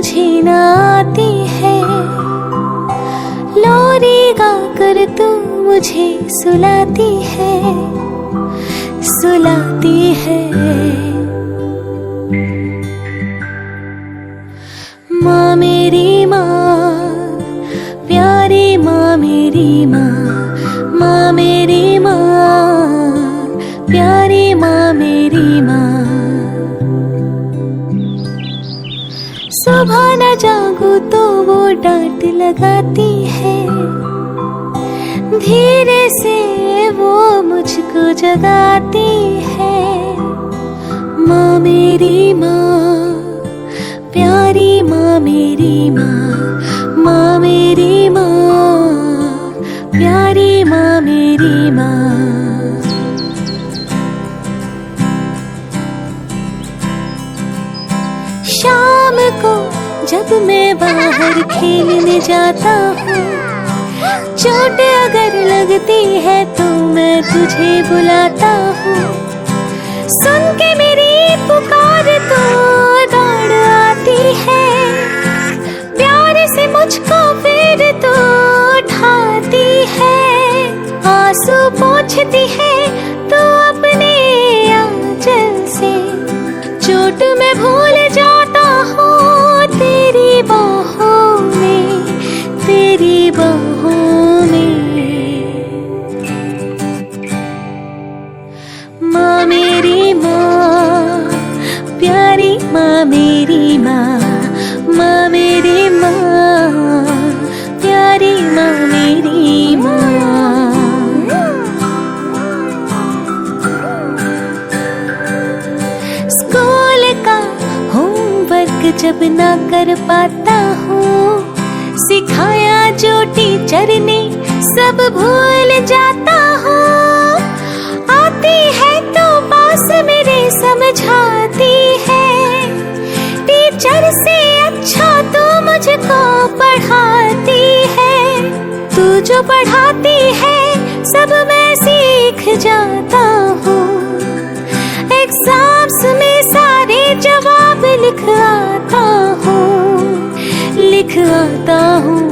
मुझे ना आती है, लोरी गाकर तू मुझे सुलाती है, सुलाती है। माँ मेरी माँ, प्यारी माँ मेरी माँ, माँ मेरी माँ, प्यारी माँ मेरी माँ। सुबह न जागूं तो वो डांट लगाती है, धीरे से वो मुझको जगाती है। माँ मेरी माँ, प्यारी माँ मेरी माँ, माँ मेरी माँ, प्यारी माँ मेरी माँ। शाम को जब मैं बाहर खेलने जाता हूँ, चोट अगर लगती है तो मैं तुझे बुलाता हूँ। सुन के मेरी पुकार तो दौड़ आती है, प्यार से मुझको फिर तो उठाती है। आंसू पोंछती है तो अपने आंचल से, चोट मैं भूल जाता हूँ तेरी बाहों में, तेरी बाहों में। माँ मेरी माँ, प्यारी माँ मेरी माँ, माँ मेरी माँ, प्यारी माँ मेरी माँ। स्कूल का होमवर्क जब ना कर पाता हूँ, सिखाया जो टीचर ने सब भूल जाता हूँ। आती है तो पास मेरे समझाती है, टीचर से अच्छा तो मुझको पढ़ाती है। तू जो पढ़ाती है सब मैं सीख जाता हूँ, एग्जाम्स में सारे जवाब लिख आता हूँ, लिख आता हूँ।